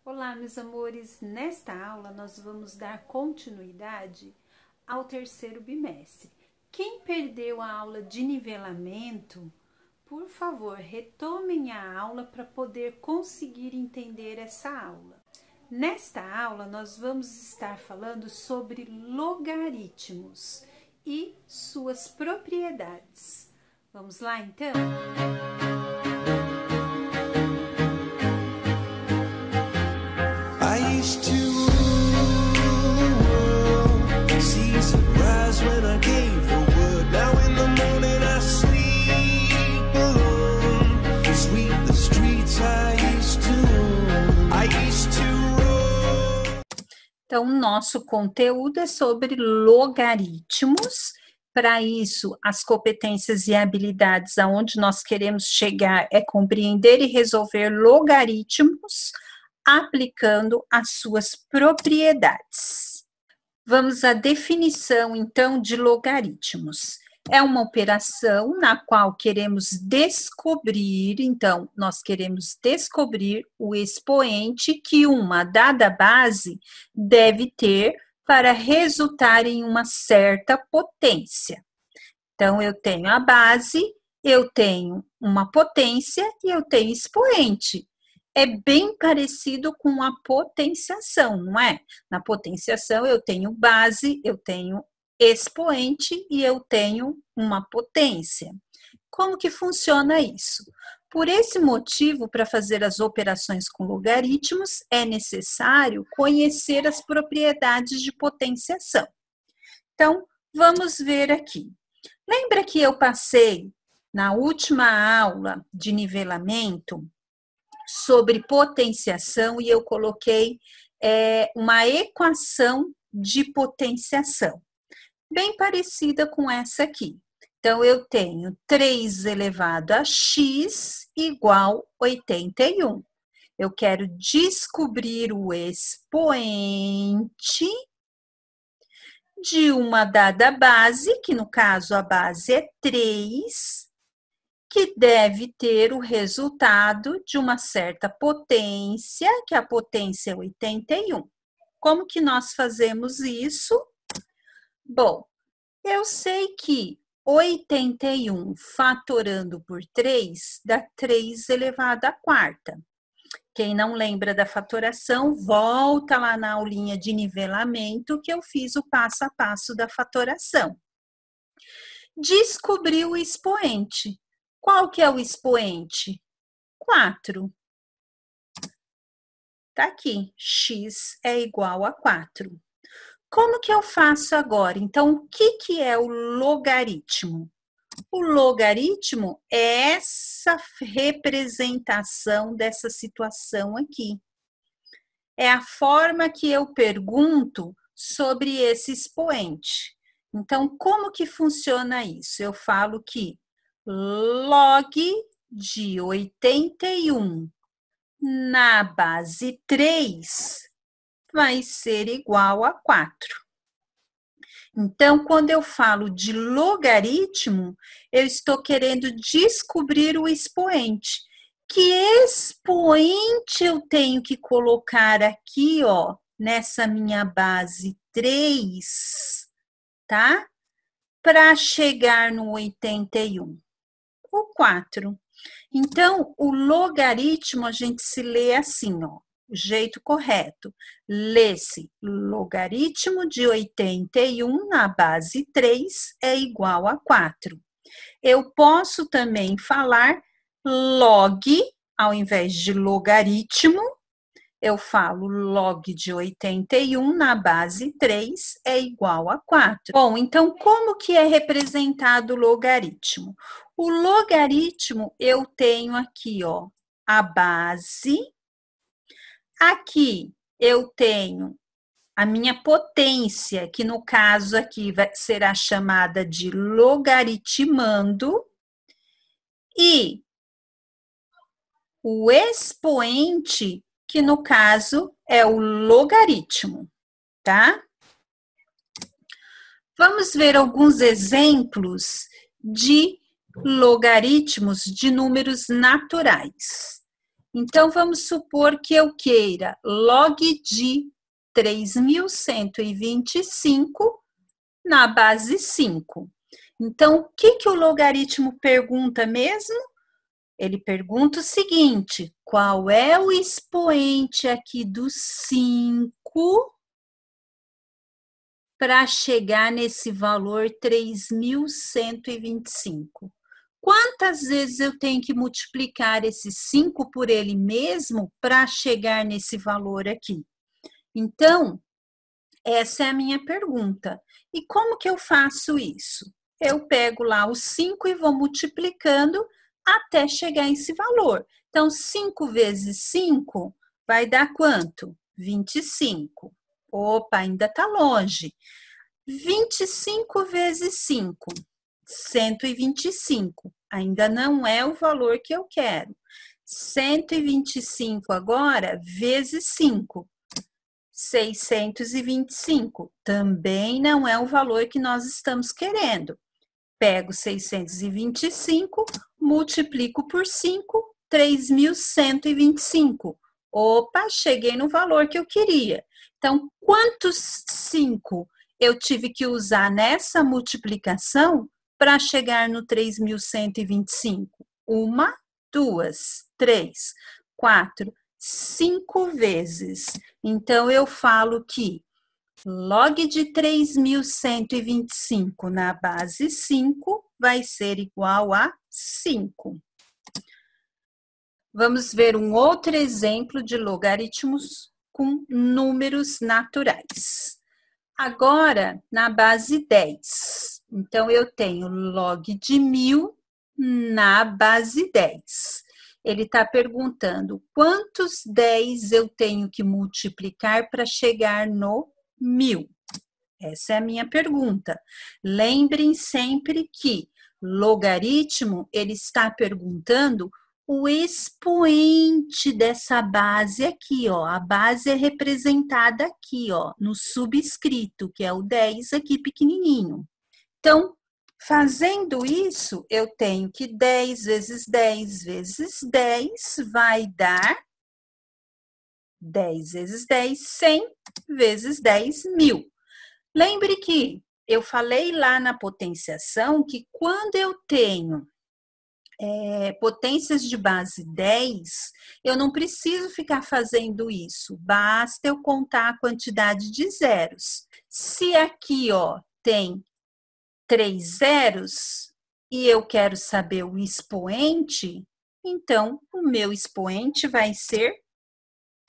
Olá, meus amores! Nesta aula nós vamos dar continuidade ao terceiro bimestre. Quem perdeu a aula de nivelamento, por favor, retomem a aula para poder conseguir entender essa aula. Nesta aula nós vamos estar falando sobre logaritmos e suas propriedades. Vamos lá então? I used to rule the world, see sunrise when I gave the word. Now in the morning I sleep alone, sweep the streets I used to own. I used to roll. Então, nosso conteúdo é sobre logaritmos. Para isso, as competências e habilidades aonde nós queremos chegar é compreender e resolver logaritmos, aplicando as suas propriedades. Vamos à definição, então, de logaritmos. É uma operação na qual queremos descobrir, então, nós queremos descobrir o expoente que uma dada base deve ter para resultar em uma certa potência. Então, eu tenho a base, eu tenho uma potência e eu tenho expoente. É bem parecido com a potenciação, não é? Na potenciação eu tenho base, eu tenho expoente e eu tenho uma potência. Como que funciona isso? Por esse motivo, para fazer as operações com logaritmos, é necessário conhecer as propriedades de potenciação. Então, vamos ver aqui. Lembra que eu passei na última aula de nivelamento sobre potenciação e eu coloquei uma equação de potenciação, bem parecida com essa aqui. Então, eu tenho 3 elevado a x igual 81. Eu quero descobrir o expoente de uma dada base, que no caso a base é 3, que deve ter o resultado de uma certa potência, que a potência é 81. Como que nós fazemos isso? Bom, eu sei que 81 fatorando por 3 dá 3 elevado à quarta. Quem não lembra da fatoração, volta lá na aulinha de nivelamento que eu fiz o passo a passo da fatoração. Descobri o expoente. Qual que é o expoente? 4. Tá aqui, x é igual a 4. Como que eu faço agora? Então, o que é o logaritmo? O logaritmo é essa representação dessa situação aqui. É a forma que eu pergunto sobre esse expoente. Então, como que funciona isso? Eu falo que log de 81 na base 3 vai ser igual a 4. Então, quando eu falo de logaritmo, eu estou querendo descobrir o expoente. Que expoente eu tenho que colocar aqui, ó, nessa minha base 3, tá? Para chegar no 81. O 4. Então, o logaritmo a gente se lê assim, ó, o jeito correto. Lê-se logaritmo de 81 na base 3 é igual a 4. Eu posso também falar log, ao invés de logaritmo, eu falo log de 81 na base 3 é igual a 4. Bom, então como que é representado o logaritmo? O logaritmo eu tenho aqui, ó, a base. Aqui eu tenho a minha potência, que no caso aqui será chamada de logaritmando. E o expoente, que no caso é o logaritmo, tá? Vamos ver alguns exemplos de logaritmos de números naturais. Então, vamos supor que eu queira log de 3.125 na base 5. Então, o que o logaritmo pergunta mesmo? Ele pergunta o seguinte: qual é o expoente aqui do 5 para chegar nesse valor 3.125? Quantas vezes eu tenho que multiplicar esse 5 por ele mesmo para chegar nesse valor aqui? Então, essa é a minha pergunta. E como que eu faço isso? Eu pego lá os 5 e vou multiplicando até chegar esse valor. Então, 5 vezes 5 vai dar quanto? 25. Opa, ainda está longe. 25 vezes 5, 125. Ainda não é o valor que eu quero. 125 agora vezes 5. 625. Também não é o valor que nós estamos querendo. Pego 625, multiplico por 5, 3.125. Opa, cheguei no valor que eu queria. Então, quantos 5 eu tive que usar nessa multiplicação para chegar no 3.125? 1, 2, 3, 4, 5 vezes. Então, eu falo que log de 3.125 na base 5 vai ser igual a 5. Vamos ver um outro exemplo de logaritmos com números naturais. Agora, na base 10. Então, eu tenho log de 1.000 na base 10. Ele está perguntando quantos 10 eu tenho que multiplicar para chegar no 1.000. Essa é a minha pergunta. Lembrem sempre que logaritmo, ele está perguntando o expoente dessa base aqui, ó. A base é representada aqui, ó, no subscrito, que é o 10 aqui pequenininho. Então, fazendo isso, eu tenho que 10 vezes 10 vezes 10 vai dar 10 vezes 10, 100 vezes 10, 1.000. Lembre que eu falei lá na potenciação que quando eu tenho potências de base 10, eu não preciso ficar fazendo isso, basta eu contar a quantidade de zeros. Se aqui, ó, tem 3 zeros e eu quero saber o expoente, então o meu expoente vai ser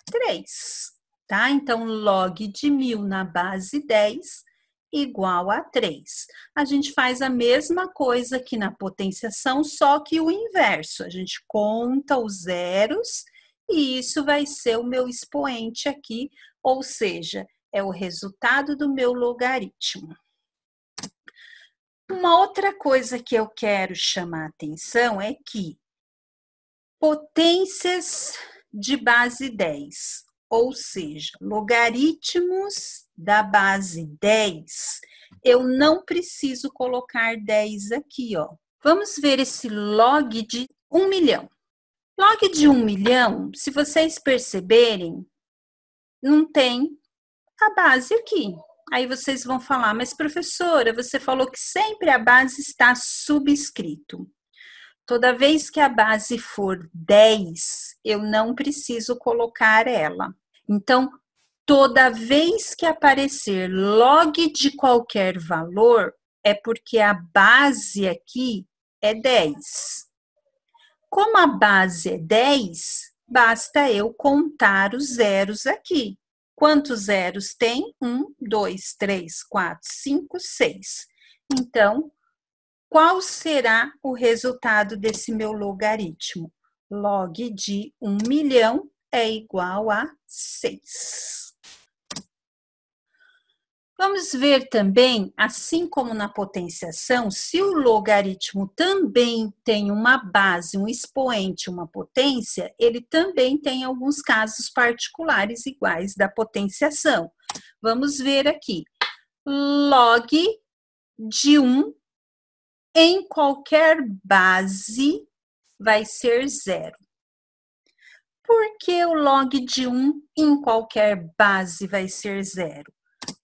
3, tá? Então, log de 1.000 na base 10 igual a 3. A gente faz a mesma coisa aqui na potenciação, só que o inverso. A gente conta os zeros e isso vai ser o meu expoente aqui, ou seja, é o resultado do meu logaritmo. Uma outra coisa que eu quero chamar a atenção é que potências de base 10, ou seja, logaritmos da base 10, eu não preciso colocar 10 aqui, ó. Vamos ver esse log de 1 milhão. Log de 1 milhão, se vocês perceberem, não tem a base aqui. Aí vocês vão falar, mas professora, você falou que sempre a base está subscrito. Toda vez que a base for 10, eu não preciso colocar ela. Então, toda vez que aparecer log de qualquer valor, é porque a base aqui é 10. Como a base é 10, basta eu contar os zeros aqui. Quantos zeros tem? 1, 2, 3, 4, 5, 6. Então, qual será o resultado desse meu logaritmo? Log de 1 milhão é igual a 6. Vamos ver também, assim como na potenciação, se o logaritmo também tem uma base, um expoente, uma potência, ele também tem alguns casos particulares iguais da potenciação. Vamos ver aqui. Log de 1 em qualquer base vai ser 0. Por que o log de 1 em qualquer base vai ser 0?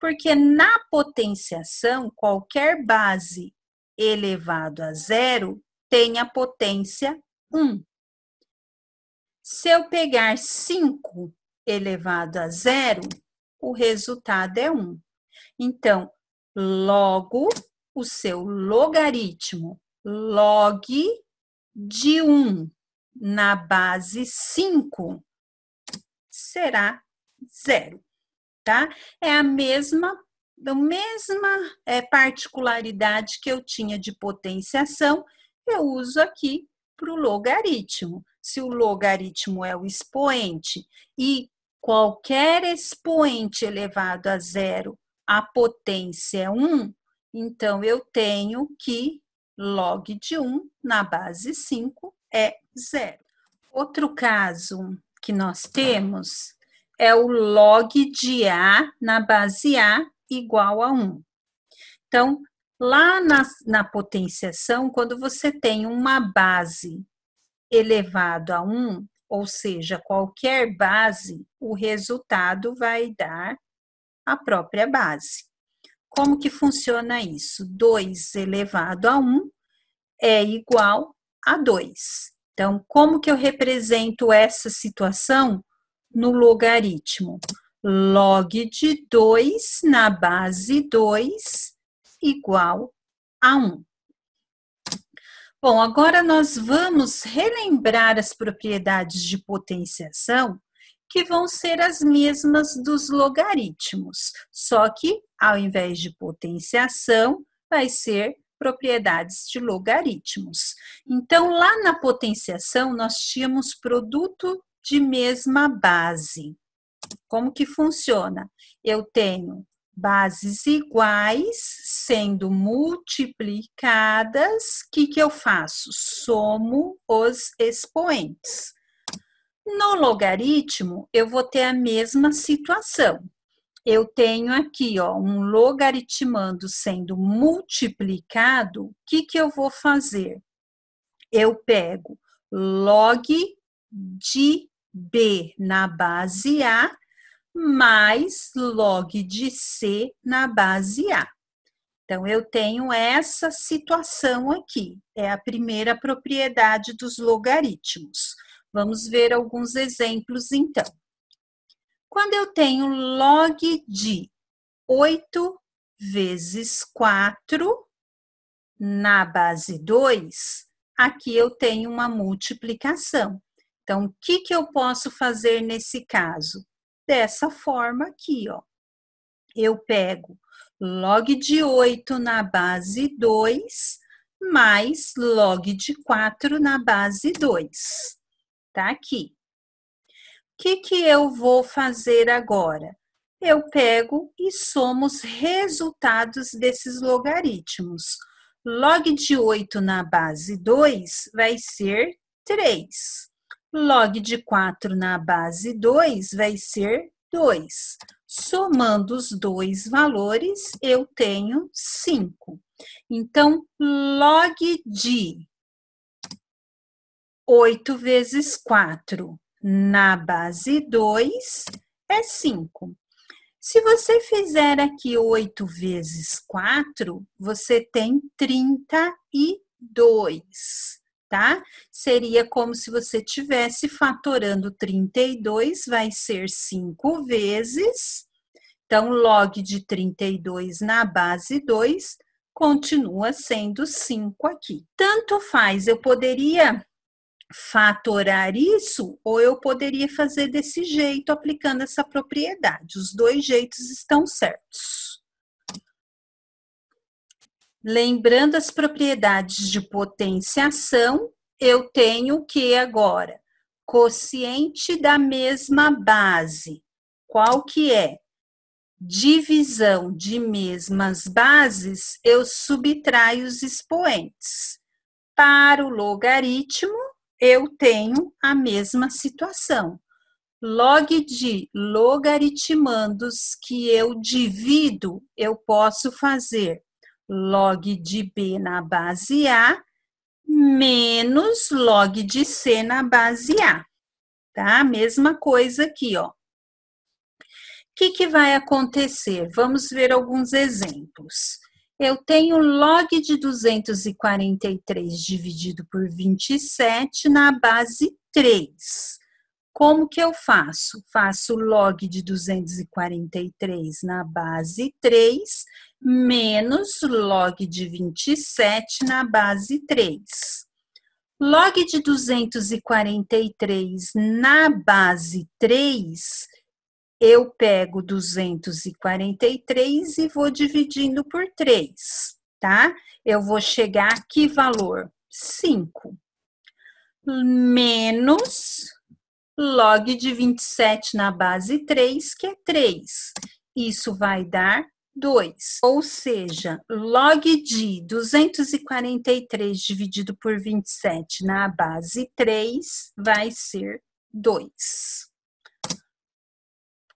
Porque na potenciação, qualquer base elevado a 0 tem a potência 1. Se eu pegar 5 elevado a 0, o resultado é 1. Então, logo, o seu logaritmo log de 1 na base 5 será 0, tá? É a mesma particularidade que eu tinha de potenciação, eu uso aqui para o logaritmo. Se o logaritmo é o expoente e qualquer expoente elevado a 0, a potência é 1, então eu tenho que log de 1 na base 5 é 0. Outro caso que nós temos é o log de A na base A igual a 1. Então, lá na potenciação, quando você tem uma base elevado a 1, ou seja, qualquer base, o resultado vai dar a própria base. Como que funciona isso? 2 elevado a 1 é igual a 2. Então, como que eu represento essa situação no logaritmo? Log de 2 na base 2 igual a 1. Bom, agora nós vamos relembrar as propriedades de potenciação, que vão ser as mesmas dos logaritmos, só que ao invés de potenciação, vai ser propriedades de logaritmos. Então, lá na potenciação, nós tínhamos produto de mesma base. Como que funciona? Eu tenho bases iguais sendo multiplicadas. O que eu faço? Somo os expoentes. No logaritmo, eu vou ter a mesma situação. Eu tenho aqui, ó, um logaritmando sendo multiplicado. O que eu vou fazer? Eu pego log de B na base A mais log de C na base A. Então, eu tenho essa situação aqui. É a primeira propriedade dos logaritmos. Vamos ver alguns exemplos, então. Quando eu tenho log de 8 vezes 4 na base 2, aqui eu tenho uma multiplicação. Então, o que eu posso fazer nesse caso? Dessa forma aqui, ó. Eu pego log de 8 na base 2 mais log de 4 na base 2. Tá aqui. O que eu vou fazer agora? Eu pego e somo os resultados desses logaritmos. Log de 8 na base 2 vai ser 3. Log de 4 na base 2 vai ser 2. Somando os dois valores, eu tenho 5. Então, log de 8 vezes 4 na base 2 é 5. Se você fizer aqui 8 vezes 4, você tem 32, tá? Seria como se você estivesse fatorando 32, vai ser 5 vezes. Então, log de 32 na base 2 continua sendo 5 aqui. Tanto faz, eu poderia fatorar isso, ou eu poderia fazer desse jeito, aplicando essa propriedade. Os dois jeitos estão certos. Lembrando as propriedades de potenciação, eu tenho que agora? Quociente da mesma base. Qual que é? Divisão de mesmas bases, eu subtraio os expoentes. Para o logaritmo, eu tenho a mesma situação. Log de logaritmandos que eu divido, eu posso fazer log de B na base A menos log de C na base A. tá? Mesma coisa aqui, ó. O que vai acontecer? Vamos ver alguns exemplos. Eu tenho log de 243 dividido por 27 na base 3. Como que eu faço? Faço log de 243 na base 3 menos log de 27 na base 3. Log de 243 na base 3, eu pego 243 e vou dividindo por 3, tá? Eu vou chegar a que valor? 5. Menos log de 27 na base 3, que é 3. Isso vai dar 2. Ou seja, log de 243 dividido por 27 na base 3 vai ser 2.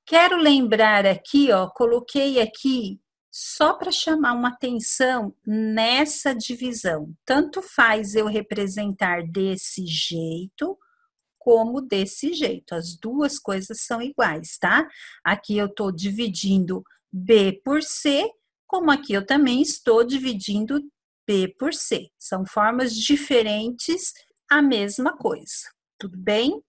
Quero lembrar aqui, ó, coloquei aqui só para chamar uma atenção nessa divisão. Tanto faz eu representar desse jeito como desse jeito. As duas coisas são iguais, tá? Aqui eu estou dividindo B por C, como aqui eu também estou dividindo B por C. São formas diferentes, a mesma coisa. Tudo bem?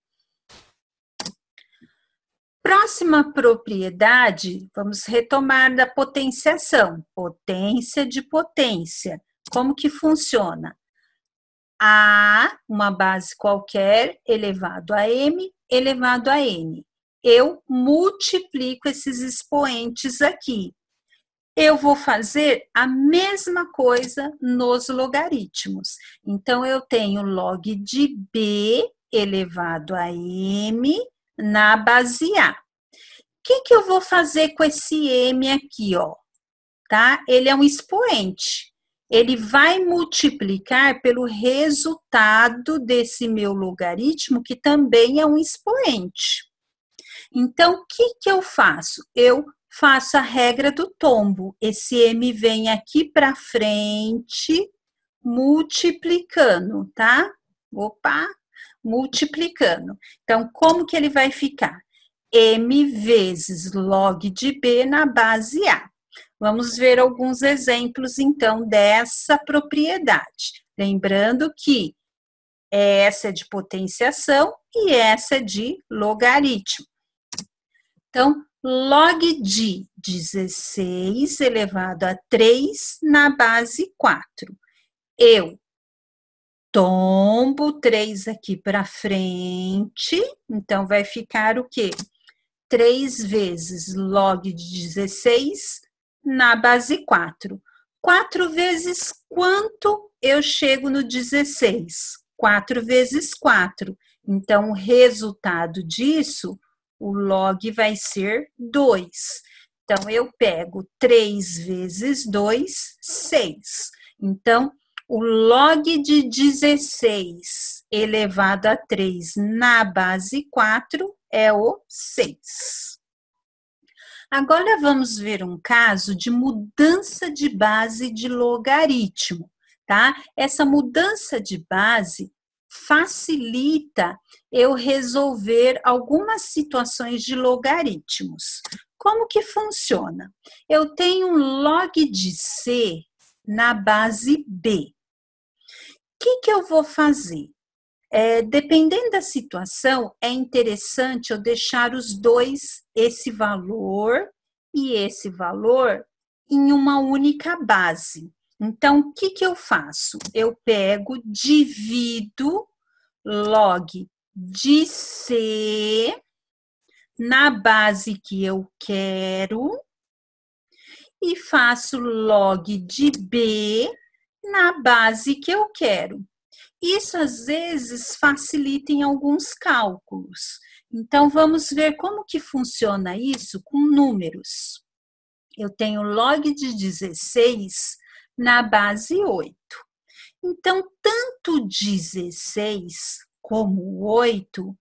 Próxima propriedade, vamos retomar da potenciação. Potência de potência. Como que funciona? A, uma base qualquer, elevado a M, elevado a N. Eu multiplico esses expoentes aqui. Eu vou fazer a mesma coisa nos logaritmos. Então, eu tenho log de B elevado a M na base A. O que eu vou fazer com esse M aqui, ó? Tá? Ele é um expoente. Ele vai multiplicar pelo resultado desse meu logaritmo, que também é um expoente. Então, o que eu faço? Eu faço a regra do tombo. Esse M vem aqui para frente, multiplicando, tá? Opa, multiplicando. Então, como que ele vai ficar? M vezes log de B na base A. Vamos ver alguns exemplos, então, dessa propriedade. Lembrando que essa é de potenciação e essa é de logaritmo. Então, log de 16 elevado a 3 na base 4. Eu tombo 3 aqui para frente, então vai ficar o quê? 3 vezes log de 16 na base 4. 4 vezes quanto eu chego no 16? 4 vezes 4. Então, o resultado disso, o log vai ser 2. Então, eu pego 3 vezes 2, 6. Então, o log de 16 elevado a 3 na base 4 é o 6. Agora vamos ver um caso de mudança de base de logaritmo, tá? Essa mudança de base facilita eu resolver algumas situações de logaritmos. Como que funciona? Eu tenho um log de C na base B. O que eu vou fazer? Dependendo da situação, é interessante eu deixar os dois, esse valor e esse valor, em uma única base. Então, o que eu faço? Eu pego, divido log de C na base que eu quero e faço log de B na base que eu quero. Isso, às vezes, facilita em alguns cálculos. Então, vamos ver como que funciona isso com números. Eu tenho log de 16 na base 8. Então, tanto 16 como 8,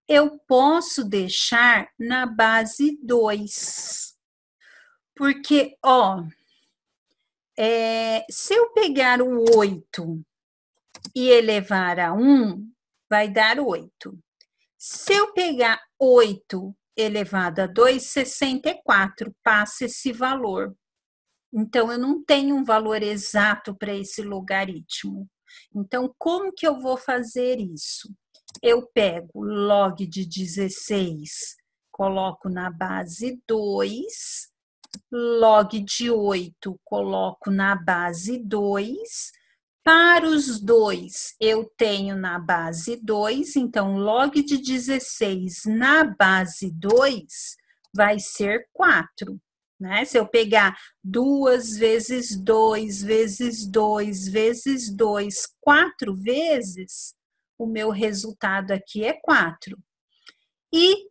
eu posso deixar na base 2. Porque, ó, se eu pegar o 8 e elevar a 1, vai dar 8. Se eu pegar 8 elevado a 2, 64, passa esse valor. Então, eu não tenho um valor exato para esse logaritmo. Então, como que eu vou fazer isso? Eu pego log de 16, coloco na base 2, log de 8, coloco na base 2. Para os dois, eu tenho na base 2, então log de 16 na base 2 vai ser 4. Né? Se eu pegar 2 vezes 2 vezes 2 vezes 2, 4 vezes, o meu resultado aqui é 4. E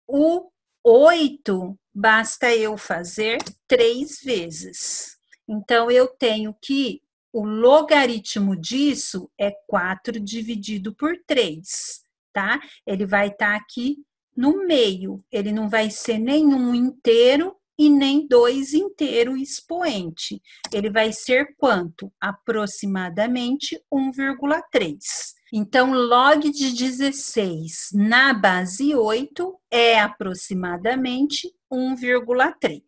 o 8, basta eu fazer 3 vezes. Então, eu tenho que o logaritmo disso é 4 dividido por 3, tá? Ele vai estar aqui no meio, ele não vai ser nenhum inteiro e nem 2 inteiro expoente. Ele vai ser quanto? Aproximadamente 1,3. Então, log de 16 na base 8 é aproximadamente 1,3.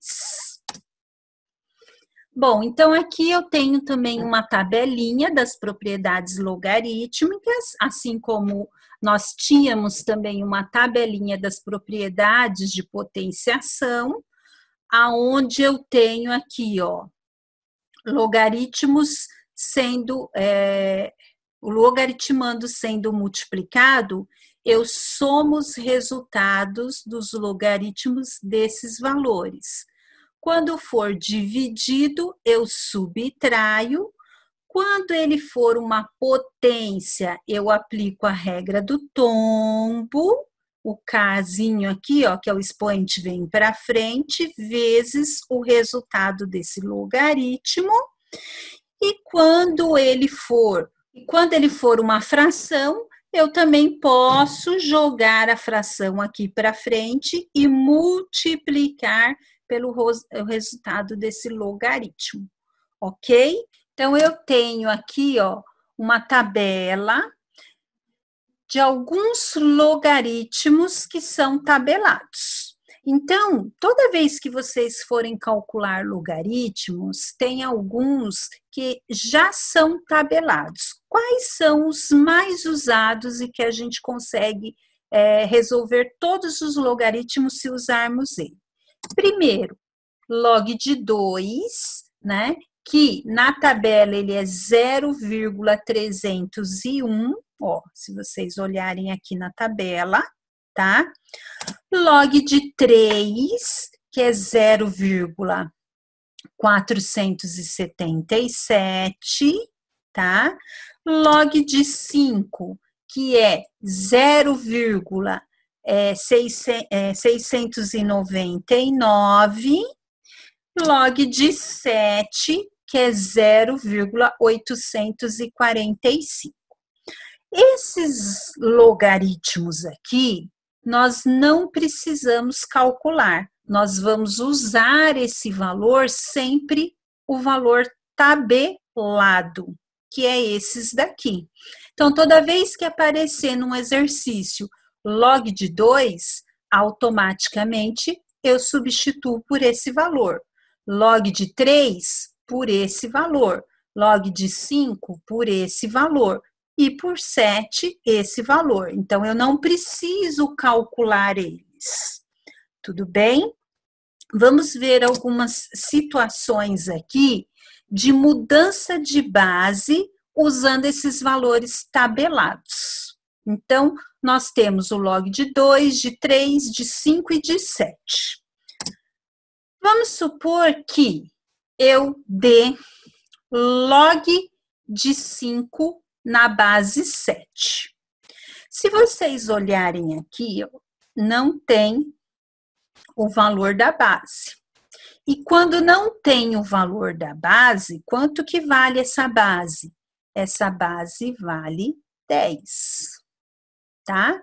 Bom, então aqui eu tenho também uma tabelinha das propriedades logarítmicas, assim como nós tínhamos também uma tabelinha das propriedades de potenciação, aonde eu tenho aqui, ó, logaritmos sendo, o logaritmando sendo multiplicado, eu somo os resultados dos logaritmos desses valores. Quando for dividido, eu subtraio. Quando ele for uma potência, eu aplico a regra do tombo, o Kzinho aqui, ó, que é o expoente, vem para frente, vezes o resultado desse logaritmo. E quando ele for uma fração, eu também posso jogar a fração aqui para frente e multiplicar pelo resultado desse logaritmo, ok? Então, eu tenho aqui, ó, uma tabela de alguns logaritmos que são tabelados. Então, toda vez que vocês forem calcular logaritmos, tem alguns que já são tabelados. Quais são os mais usados e que a gente consegue resolver todos os logaritmos se usarmos ele? Primeiro, log de 2, né? Que na tabela ele é 0,301, ó, se vocês olharem aqui na tabela, tá? Log de 3, que é 0,477, tá? Log de 5, que é 0,699, log de 7, que é 0,845. Esses logaritmos aqui, nós não precisamos calcular, nós vamos usar esse valor sempre o valor tabelado, que é esses daqui. Então, toda vez que aparecer num exercício log de 2, automaticamente eu substituo por esse valor. Log de 3 por esse valor. Log de 5 por esse valor. E por 7, esse valor. Então, eu não preciso calcular eles. Tudo bem? Vamos ver algumas situações aqui de mudança de base usando esses valores tabelados. Então, nós temos o log de 2, de 3, de 5 e de 7. Vamos supor que eu dê log de 5 na base 7. Se vocês olharem aqui, não tem o valor da base. E quando não tem o valor da base, quanto que vale essa base? Essa base vale 10, tá?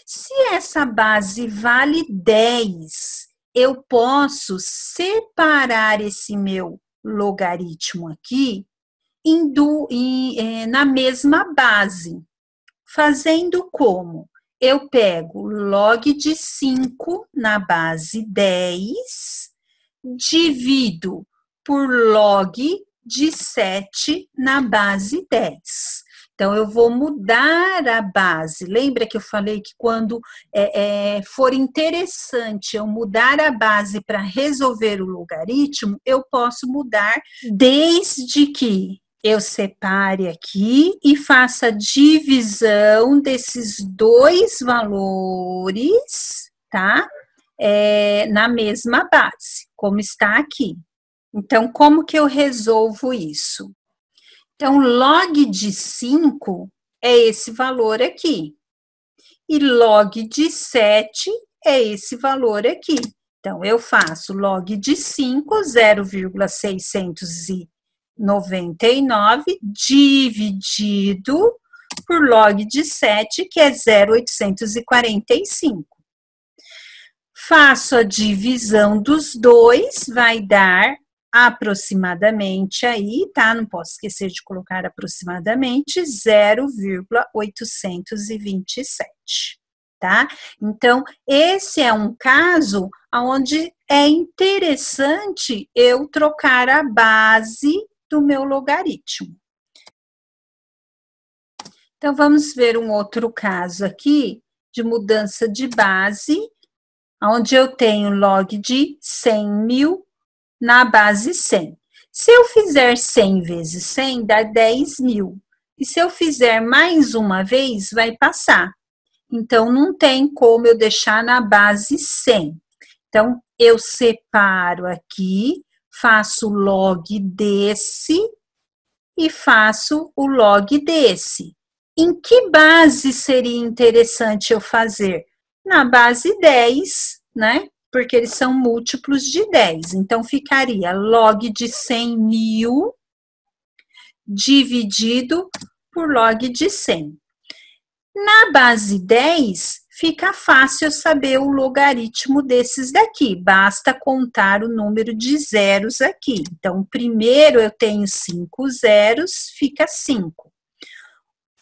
Se essa base vale 10, eu posso separar esse meu logaritmo aqui na mesma base. Fazendo como? eu pego log de 5 na base 10, divido por log de 7 na base 10. Então, eu vou mudar a base. Lembra que eu falei que quando for interessante eu mudar a base para resolver o logaritmo, eu posso mudar desde que eu separe aqui e faça a divisão desses dois valores, tá? Na mesma base, como está aqui. Então, como que eu resolvo isso? Então, log de 5 é esse valor aqui. E log de 7 é esse valor aqui. Então, eu faço log de 5, 0,699, dividido por log de 7, que é 0,845. Faço a divisão dos dois, vai dar aproximadamente aí, tá? Não posso esquecer de colocar aproximadamente 0,827, tá? Então, esse é um caso onde é interessante eu trocar a base do meu logaritmo. Então, vamos ver um outro caso aqui de mudança de base, onde eu tenho log de 100.000 na base 100. Se eu fizer 100 vezes 100, dá 10.000. E se eu fizer mais uma vez, vai passar. Então, não tem como eu deixar na base 100. Então, eu separo aqui, faço o log desse e faço o log desse. Em que base seria interessante eu fazer? Na base 10, né? Porque eles são múltiplos de 10. Então, ficaria log de 100.000 dividido por log de 100. Na base 10, fica fácil saber o logaritmo desses daqui. Basta contar o número de zeros aqui. Então, primeiro eu tenho 5 zeros, fica 5.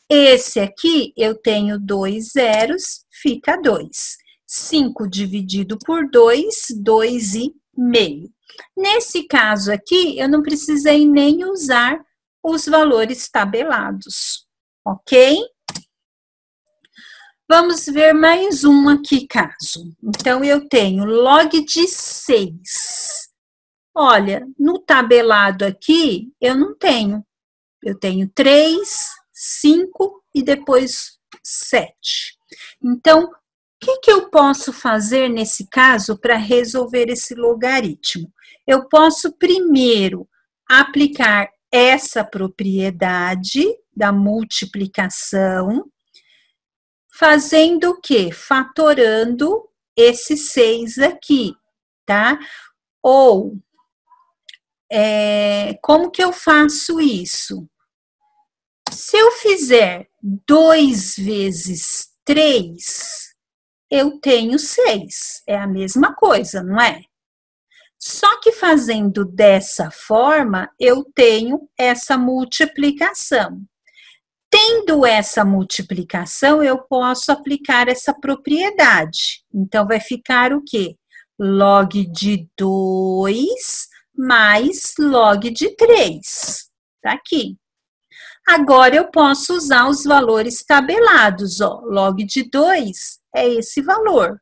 Esse aqui eu tenho 2 zeros, fica 2. 5 dividido por 2, 2,5. Nesse caso aqui, eu não precisei nem usar os valores tabelados, ok? Vamos ver mais um aqui, caso. Então, eu tenho log de 6. Olha, no tabelado aqui, eu não tenho. Eu tenho 3, 5 e depois 7. Então, o que eu posso fazer nesse caso para resolver esse logaritmo? Eu posso primeiro aplicar essa propriedade da multiplicação, fazendo o quê? Fatorando esse 6 aqui, tá? Ou, como que eu faço isso? Se eu fizer 2 vezes 3, eu tenho 6. É a mesma coisa, não é? Só que fazendo dessa forma, eu tenho essa multiplicação. Tendo essa multiplicação, eu posso aplicar essa propriedade. Então, vai ficar o quê? Log de 2 mais log de 3. Tá aqui. Agora, eu posso usar os valores tabelados, ó. Log de 2 é esse valor.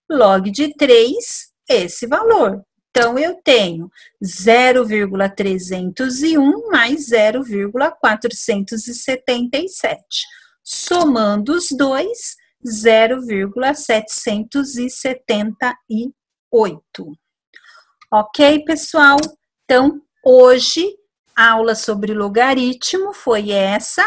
Log de 3, esse valor. Então, eu tenho 0,301 mais 0,477. Somando os dois, 0,778. Ok, pessoal? Então, hoje, a aula sobre logaritmo foi essa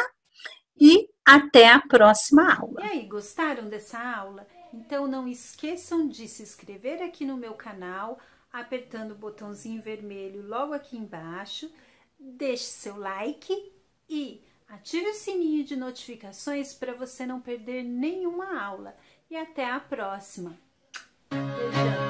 e até a próxima aula. E aí, gostaram dessa aula? Então, não esqueçam de se inscrever aqui no meu canal, apertando o botãozinho vermelho logo aqui embaixo, deixe seu like e ative o sininho de notificações para você não perder nenhuma aula. E até a próxima. Beijão!